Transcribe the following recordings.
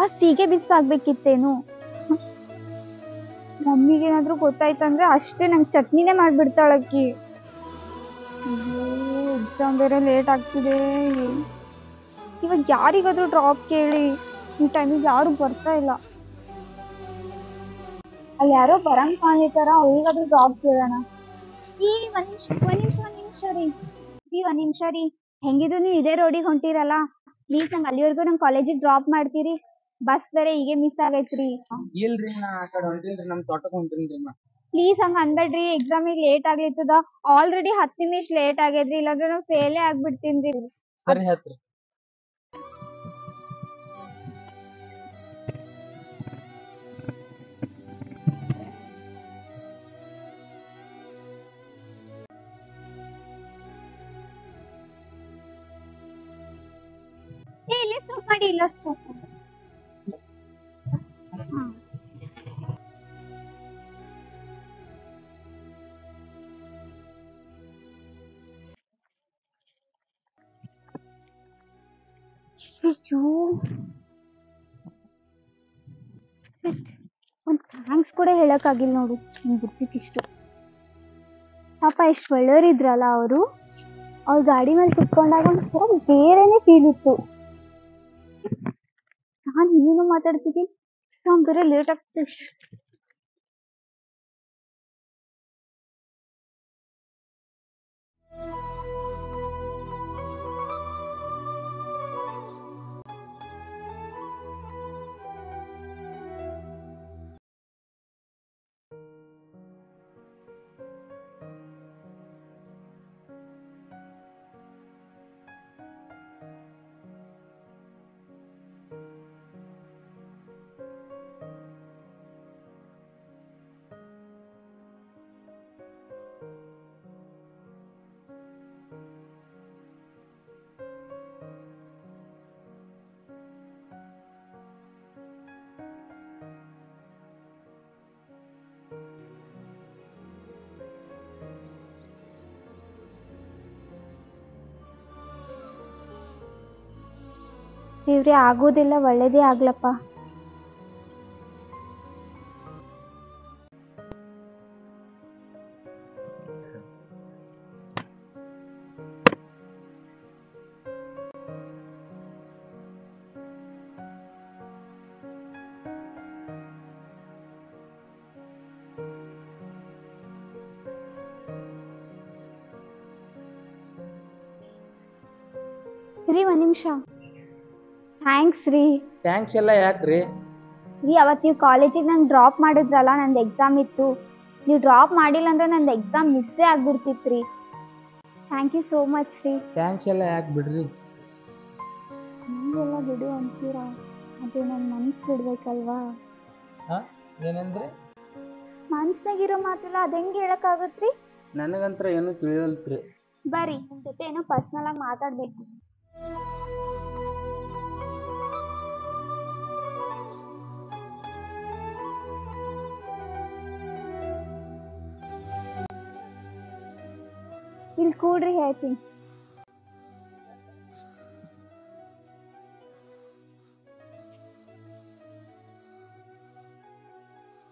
ಆ ಸೀಗೆ ಬಿಸಾಕ್ಬೇಕಿತ್ತೇನು. ಮಮ್ಮಿಗೆ ಏನಾದ್ರು ಗೊತ್ತಾಯ್ತಂದ್ರೆ ಅಷ್ಟೇ ನಂಗೆ ಚಟ್ನಿನೇ ಮಾಡ್ಬಿಡ್ತಾಳಕ್ಕಿ. ಎಕ್ಸಾಮ್ ಬೇರೆ ಲೇಟ್ ಆಗ್ತಿದೆ. ಇವಾಗ ಯಾರಿಗಾದ್ರೂ ಡ್ರಾಪ್ ಕೇಳಿ, ಈ ಟೈಮಿಗೆ ಯಾರು ಬರ್ತಾ ಇಲ್ಲ. ಅಲ್ಲಿ ಯಾರೋ ಬರಂಗ್ ಕಾಣಿತಾರ, ಅವ್ರಿಗಾದ್ರೂ ಡ್ರಾಪ್ ಕೇಳೋಣ. ಒಂದ್ ನಿಮಿಷ ರೀ. ಹೆಂಗಿದ್ರು ನೀವು ಇದೇ ರೋಡಿಗೆ ಹೊಂಟಿರಲ್ಲ, ಪ್ಲೀಸ್ ನಂಗೆ ಅಲ್ಲಿವರೆಗೂ ನಮ್ ಕಾಲೇಜಿಗೆ ಡ್ರಾಪ್ ಮಾಡ್ತೀರಿ. ಬಸ್ ಬೇರೆ ಹೀಗೆ ಮಿಸ್ ಆಗೈತ್ರಿ. ಇಲ್ರಿ ನಾ ಆ ಕಡೆ ಹೊಂಟಿಲ್ರಿ, ನಮ್ ತೋಟಕ್ಕೆ ಹೊಂಟಿನ್ರಿ ನಾ. ಪ್ಲೀಸ್ ಹಂಗ ಅನ್ಬೇಡ್ರಿ, ಎಕ್ಸಾಮಿಗೆ ಲೇಟ್ ಆಗ್ಲಿತ್ತದ. ಆಲ್ರೆಡಿ 10 ನಿಮಿಷ ಲೇಟ್ ಆಗೈತ್ರಿ, ಇಲ್ಲಾಂದ್ರೆ ನಾವು ಫೇಲೇ ಆಗ್ಬಿಡ್ತೀನಿ. ಸರಿ ಹೇಳ್ತ್ರಿ. ಇಲ್ಲಿ ಸ್ಟಾಪ್ ಮಾಡಿ, ಇಲ್ಲ ಸ್ಟಾಪ್ ಮಾಡಿ. ಒಂದ್ ಥ್ಯಾಂಕ್ಸ್ ಕೂಡ ಹೇಳಕ್ಕಾಗಿಲ್ಲ ನೋಡು, ನಿನ್ ಗುರ್ತಿಷ್ಟು. ಪಾಪ ಎಷ್ಟು ಒಳ್ಳೆಯವರಿದ್ರಲ್ಲ ಅವರು. ಅವ್ರ ಗಾಡಿ ಮೇಲೆ ಕುತ್ಕೊಂಡಾಗ ಒಂಥರ ಬೇರೆನೆ ಫೀಲ್ ಇತ್ತು. ನಾನ್ ಇನ್ನೇನು ಮಾತಾಡ್ತಿದ್ದೀನಿ, ನಾನ್ ಬೇರೆ ಲೇಟ್ ಆಗ್ತದೆ. ದೇವ್ರೆ, ಆಗೋದಿಲ್ಲ, ಒಳ್ಳೇದೇ ಆಗ್ಲಪ್ಪ. ರೀ ಒಂದ್ ನಿಮಿಷ. ಥ್ಯಾಂಕ್ಸ್ ರೀ. ಥ್ಯಾಂಕ್ಸ್ ಎಲ್ಲ ಯಾಕ್ರಿ? ರೀ ಅವತ್ತು ನೀವು ಕಾಲೇಜಿಗೆ ನಂಗೆ ಡ್ರಾಪ್ ಮಾಡಿದ್ರಲ್ಲ, ನಂದು ಎಕ್ಸಾಮ್ ಇತ್ತು. ನೀವು ಡ್ರಾಪ್ ಮಾಡಿಲ್ಲ ಅಂದ್ರೆ ನಂದು ಎಕ್ಸಾಮ್ ಮಿಸ್ಸೇ ಆಗ್ಬಿಡ್ತಿತ್ರಿ. ಥ್ಯಾಂಕ್ ಯು ಸೋ ಮಚ್ ರೀ. ಥ್ಯಾಂಕ್ಸ್ ಎಲ್ಲ ಯಾಕೆ ಬಿಡ್ರಿ? ನೀವೆಲ್ಲ ಬಿಡು ಅಂತೀರಾ, ಅದು ನನ್ನ ಮನ್ಸು ಬಿಡ್ಬೇಕಲ್ವಾ? ಏನಂದ್ರೆ? ಮನ್ಸ್ನಾಗಿರೋ ಮಾತೆಲ್ಲ ಅದು ಹೆಂಗೆ ಹೇಳಕ್ಕಾಗತ್ರಿ? ನನಗಂತ್ರ ಏನು ತಿಳಿಯಲ್ತ್ರಿ. ಬರ್ರಿ, ನಿಮ್ ಜೊತೆ ಏನೋ ಪರ್ಸನಲ್ ಆಗಿ ಮಾತಾಡ್ಬೇಕು. ಇಲ್ಲಿ ಕೂಡ್ರಿ, ಹೇಳ್ತೀನಿ.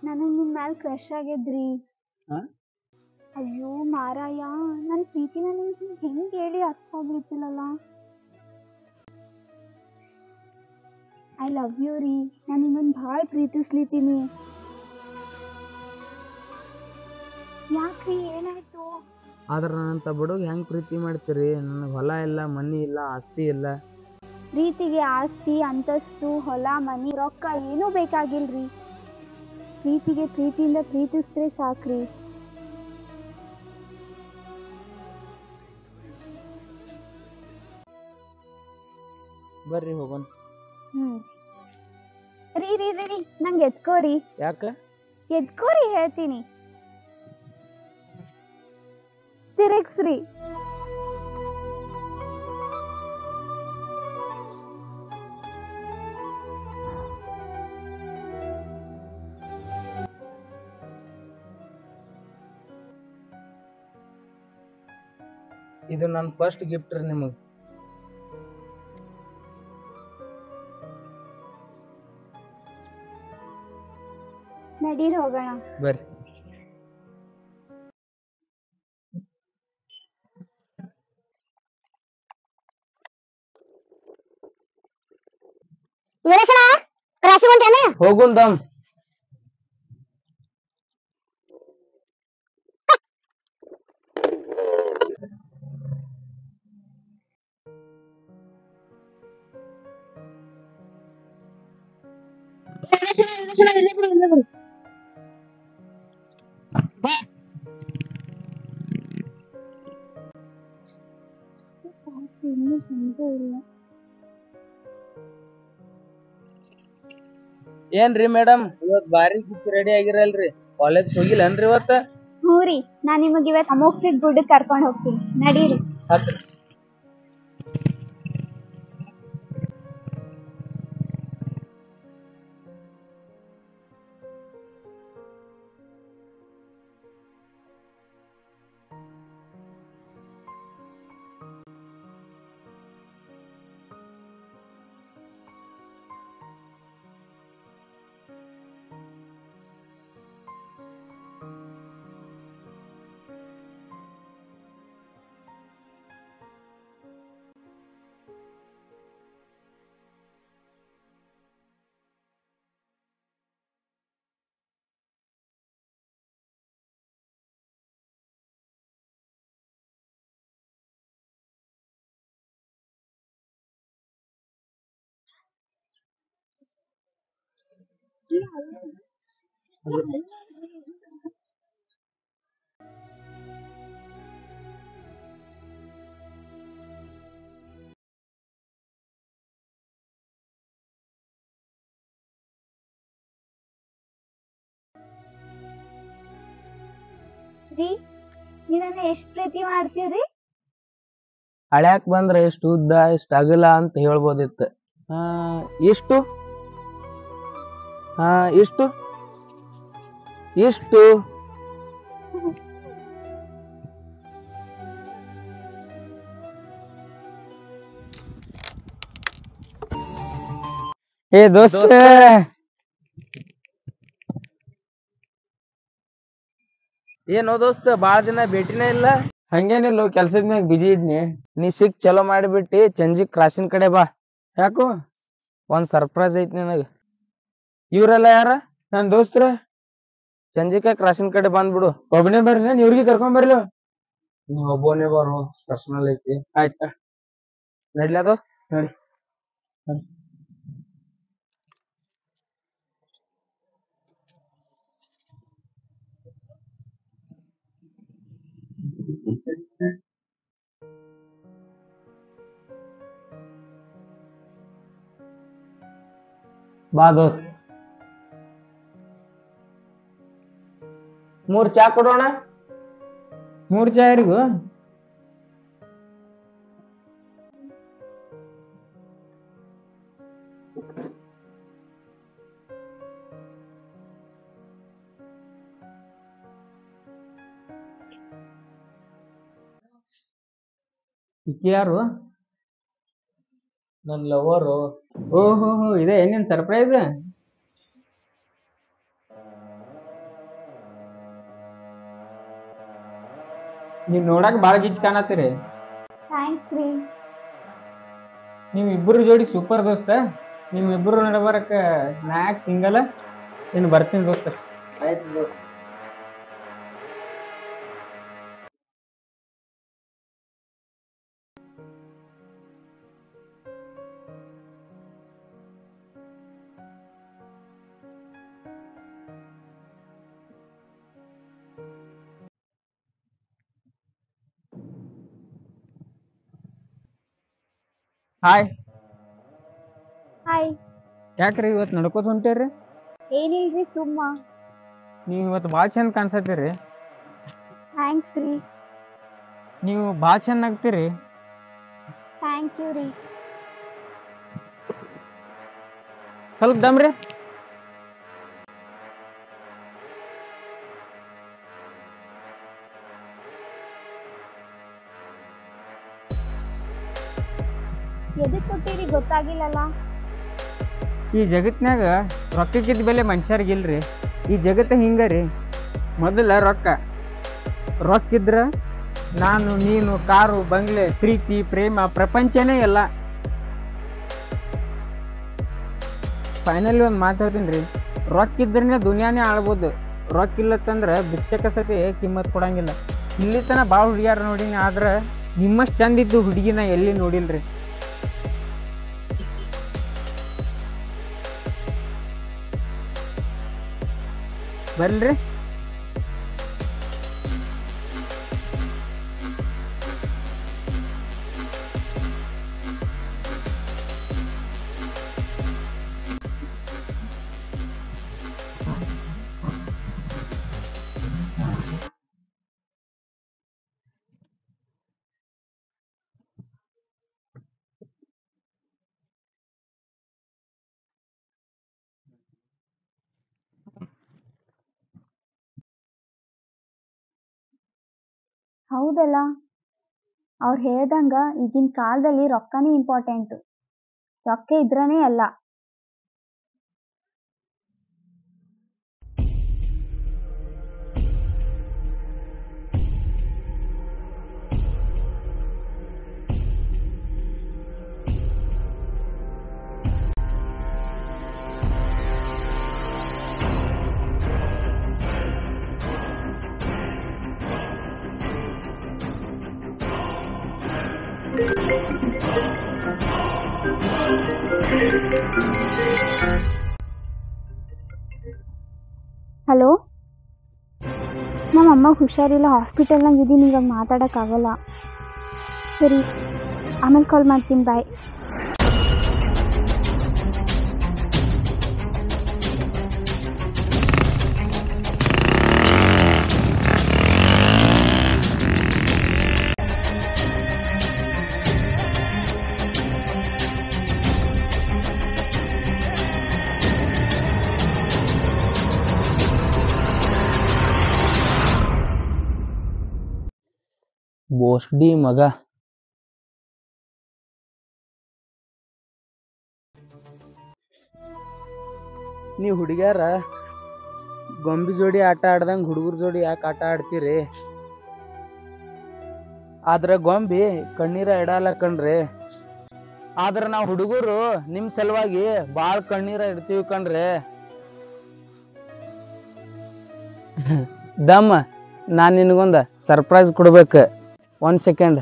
ನನಗೆ ನಿಮ್ ಮ್ಯಾಲ ಕ್ರಶ್ ಆಗಿದ್ರಿ. ಅಯ್ಯೋ ಮಾರಾಯ, ನನ್ನ ಪ್ರೀತಿನ ನಿಮ್ಗೆ ಹೆಂಗೆ ಹೇಳಿ ಅರ್ಥ ಆಗ್ಲಿತ್ತಿಲ್ಲಲ್ಲ. ಐ ಲವ್ ಯು ರೀ. ನಾನು ನಿಮ್ಮನ್ನು ಭಾಳ ಪ್ರೀತಿಸ್ಲಿತೀನಿ. ಯಾಕ್ರಿ, ಏನಾಯ್ತು? ಆದ್ರೆ ನನ್ನಂತ ಬಡವ್ಗೆ ಹೆಂಗೆ ಪ್ರೀತಿ ಮಾಡ್ತೀರಿ? ನನಗೆ ಹೊಲ ಇಲ್ಲ, ಮನಿ ಇಲ್ಲ, ಆಸ್ತಿ ಇಲ್ಲ. ಪ್ರೀತಿಗೆ ಆಸ್ತಿ, ಅಂತಸ್ತು, ಹೊಲ, ಮನಿ, ರೊಕ್ಕ ಏನೂ ಬೇಕಾಗಿಲ್ರಿ. ಪ್ರೀತಿಗೆ ಪ್ರೀತಿಯಿಂದ ಪ್ರೀತಿಸಿದ್ರೆ ಸಾಕ್ರಿ. ಬರ್ರಿ ಹೋಗೋಣ. ರೀ ರೀ ರೀ ರೀ, ನಂಗೆ ಎತ್ಕೋರಿ. ಯಾಕ? ಎತ್ಕೋರಿ, ಹೇಳ್ತೀನಿ. ತಿರುಗ್ಸ್ರಿ. ಇದು ನನ್ನ ಫಸ್ಟ್ ಗಿಫ್ಟ್ ರೀ ನಿಮಗೆ. ನಡೀರಿ ಹೋಗೋಣ. ಬರ್ರಿ. ಹೋಗುಂದಮ್. ಇನ್ನೂ ಸಂಜೆ ಇಲ್ಲ. ಏನ್ರಿ ಮೇಡಮ್ ಇವತ್ ಬಾರಿ ಕಿಚ್ ರೆಡಿ ಆಗಿರಲ್ರಿ, ಕಾಲೇಜ್ ಹೋಗಿಲ್ಲನ್ರಿ ಇವತ್ತ? ಹ್ಞೂ ರೀ, ನಾನ್ ನಿಮಗ್ ಇವತ್ತು ಅಮೋಘ್ಸಿದ್ ಗುಡ್ಡಕ್ಕೆ ಕರ್ಕೊಂಡು ಹೋಗ್ತೀನಿ, ನಡೀರಿ. ಹತ್ರಿ. ರೀ, ನೀವ್ ನನ್ನ ಎಷ್ಟ್ ಪ್ರೀತಿ ಮಾಡ್ತೀರಿ? ಹಳ್ಯಾಕ್ ಬಂದ್ರ ಎಷ್ಟು ಉದ್ದ ಎಷ್ಟು ಅಗಲ ಅಂತ ಹೇಳ್ಬೋದಿತ್ತು. ಎಷ್ಟು ಎಷ್ಟು ಎಷ್ಟು ಏ ದೋಸ್ತ, ಏನೋ ದೋಸ್ತ ಬಾಳ ದಿನ ಭೇಟಿನೇ ಇಲ್ಲ. ಹಂಗೇನಿಲ್ಲ, ಕೆಲ್ಸದ ಮ್ಯಾಗ ಬಿಜಿ ಇದ್ನಿ. ನೀ ಸಿಕ್ ಚಲೋ ಮಾಡಿಬಿಟ್ಟಿ, ಚಂಜಿ ಕ್ರಾಸಿನ ಕಡೆ ಬಾ. ಯಾಕೋ ಒಂದ್ ಸರ್ಪ್ರೈಸ್ ಐತಿ ನಿನಗ. ಇವ್ರೆಲ್ಲ ಯಾರ? ನನ್ ದೋಸ್ತ್ರ. ಸಂಜಿಕ ಕ್ರಾಸಿನ ಕಡೆ ಬಂದ್ಬಿಡು. ಒಬ್ಬನೇ ಬರ್ರಿ, ನಾನು ಇವ್ರಿಗೆ ಕರ್ಕೊಂಡ್ ಬರ್ಲಿ. ನೀವ್ ಒಬ್ಬನೇ ಬರೋ, ಪರ್ಸನಲ್ ಐತಿ. ಆಯ್ತಾ, ನಡ್ಲ ದೋಸ್ತ್, ನಡಿ. ಬಾ ದೋಸ್ತ್, 3 ಚಾ ಕೊಡೋಣ. 3 ಚಾ ಯಾರಿಗೂ? ಯಾರು? ನನ್ ಲವರು. ಓಹೋ, ಇದೆ ಏನೇನ್ ಸರ್ಪ್ರೈಸ್? ನೀವ್ ನೋಡಕ್ ಬಾಳ ಗಿಚ್ ಕಾಣತ್ತೀರಿ. ಥ್ಯಾಂಕ್ಸ್ ರೀ. ನೀವ್ ಇಬ್ರು ಜೋಡಿ ಸೂಪರ್ ದೋಸ್ತ. ನಿಮ್ ಇಬ್ರು ನಡಬರಕ ನಾ ಯಾಕೆ ಸಿಂಗಲ್? ನೀನು ಬರ್ತೀನಿ ದೋಸ್ತ. ಆಯ್ತು ದೋಸ್ತ. ಹಾಯ್. ಹಾಯ್. ಯಾಕ್ರಿ ಇವತ್ತು ನಡ್ಕೋತ ಹೊಂಟೇರಿ? ಏನಿಲ್ರಿ, ಸುಮ್ಮ. ನೀವು ಇವತ್ತು ಭಾಳ ಚಂದ ಕಾಣಿಸತ್ತೀರಿ. ಥ್ಯಾಂಕ್ಸ್ ರೀ. ನೀವು ಭಾಳ ಚಂದ ಆಗ್ತೀರಿ. ಥ್ಯಾಂಕ್ ಯು ರೀ. ಸ್ವಲ್ಪ ದಮ್ರಿ. ಎದಕ್ ಕೊಟ್ಟಿರಿ ಗೊತ್ತಾಗಿಲ್ಲಲ್ಲ. ಈ ಜಗತ್ನ್ಯಾಗ ರೊಕ್ಕಕ್ಕಿದ್ದ ಬೆಲೆ ಮನುಷ್ಯರಿಗಿಲ್ರಿ. ಈ ಜಗತ್ತ ಹಿಂಗ ರೀ. ಮೊದಲ ರೊಕ್ಕ ಇದ್ರ ನಾನು ನೀನು ಕಾರು ಬಂಗ್ಲೆ ಪ್ರೀತಿ ಪ್ರೇಮ ಪ್ರಪಂಚನೇ ಎಲ್ಲ. ಫೈನಲಿ ಒಂದು ಮಾತಾಡ್ತೀನಿ ರೀ, ರೊಕ್ಕ ಇದ್ರೇ ದುನಿಯಾನೇ ಆಳ್ಬೋದು. ರೊಕ್ಕ ಇಲ್ಲತ್ತಂದ್ರೆ ಭಿಕ್ಷಕ ಸತಿ ಕಿಮ್ಮತ್ ಕೊಡಂಗಿಲ್ಲ. ಇಲ್ಲಿ ತನ ಭಾಳ ಹುಡುಗಿಯಾರ ನೋಡಿನಿ, ಆದ್ರೆ ನಿಮ್ಮಷ್ಟು ಚಂದ ಇದ್ದು ಹುಡುಗಿನ ಎಲ್ಲಿ ನೋಡಿಲ್ರಿ. ಬರ್ಲ್ರಿ. ಹೌದಲ್ಲ, ಅವ್ರು ಹೇಳ್ದಂಗ ಈಗಿನ ಕಾಲದಲ್ಲಿ ರೊಕ್ಕನೇ ಇಂಪಾರ್ಟೆಂಟ್. ರೊಕ್ಕ ಇದ್ರನೇ ಎಲ್ಲ. ಹಲೋ, ನಮ್ಮ ಅಮ್ಮಗೆ ಹುಷಾರಿಲ್ಲ, ಹಾಸ್ಪಿಟಲ್ನಾಗ ಇದ್ದೀನಿ, ಇವಾಗ ಮಾತಾಡೋಕ್ಕಾಗಲ್ಲ. ಸರಿ, ಆಮೇಲೆ ಕಾಲ್ ಮಾಡ್ತೀನಿ, ಬಾಯ್. ಬೋಸ್ಡಿ ಮಗ. ನೀವು ಹುಡುಗ್ಯಾರ ಗೊಂಬಿ ಜೋಡಿ ಆಟ ಆಡ್ದಂಗೆ ಹುಡುಗರ ಜೋಡಿ ಯಾಕೆ ಆಟ ಆಡ್ತೀರಿ? ಆದ್ರೆ ಗೊಂಬಿ ಕಣ್ಣೀರ ಇಡಲ್ಲ ಕಣ್ರಿ. ಆದ್ರೆ ನಾವು ಹುಡುಗರು ನಿಮ್ಮ ಸಲುವಾಗಿ ಭಾಳ ಕಣ್ಣೀರ ಇಡ್ತೀವಿ ಕಣ್ರಿ. ದಮ್ಮ, ನಾನು ನಿನಗೊಂದು ಸರ್ಪ್ರೈಸ್ ಕೊಡ್ಬೇಕು. 1 ಸೆಕೆಂಡ್.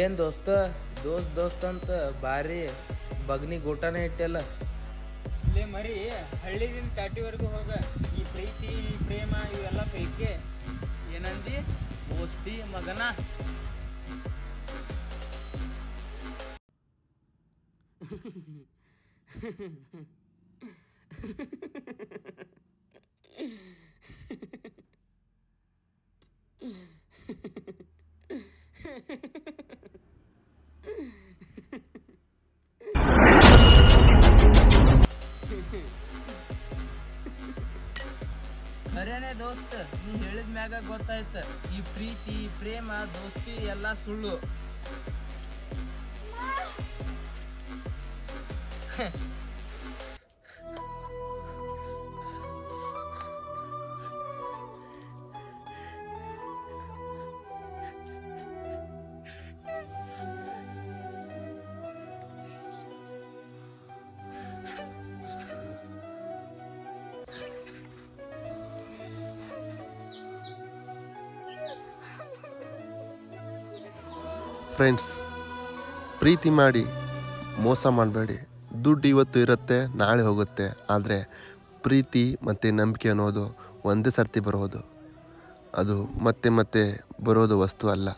ಏನ್ ದೋಸ್ತ, ದೋಸ್ತ್ ಅಂತ ಬಾರಿ ಬಗ್ನಿ ಗೋಟನೇ ಇಟ್ಟೆಲ್ಲ. ಇಲ್ಲೇ ಮರಿ ಹಳ್ಳಿದಿಂದ ಪ್ಯಾಟಿವರೆಗೂ ಹೋಗ. ಈ ಪ್ರೀತಿ ಈ ಪ್ರೇಮ ಇವೆಲ್ಲ ಬೇಕೆ. ಏನಂದಿ ಬೋಸ್ಟಿ ಮಗನ? ಖರೇನೆ ದೋಸ್ತ, ನೀ ಹೇಳಿದ ಮ್ಯಾಗ ಗೊತ್ತಾಯ್ತ ಈ ಪ್ರೀತಿ ಪ್ರೇಮ ದೋಸ್ತಿ ಎಲ್ಲ ಸುಳ್ಳು. ಫ್ರೆಂಡ್ಸ್, ಪ್ರೀತಿ ಮಾಡಿ ಮೋಸ ಮಾಡಬೇಡಿ. ದುಡ್ಡು ಇವತ್ತು ಇರುತ್ತೆ, ನಾಳೆ ಹೋಗುತ್ತೆ. ಆದರೆ ಪ್ರೀತಿ ಮತ್ತು ನಂಬಿಕೆ ಅನ್ನೋದು ಒಂದೇ ಸರ್ತಿ ಬರೋದು, ಅದು ಮತ್ತೆ ಮತ್ತೆ ಬರೋದು ವಸ್ತು ಅಲ್ಲ.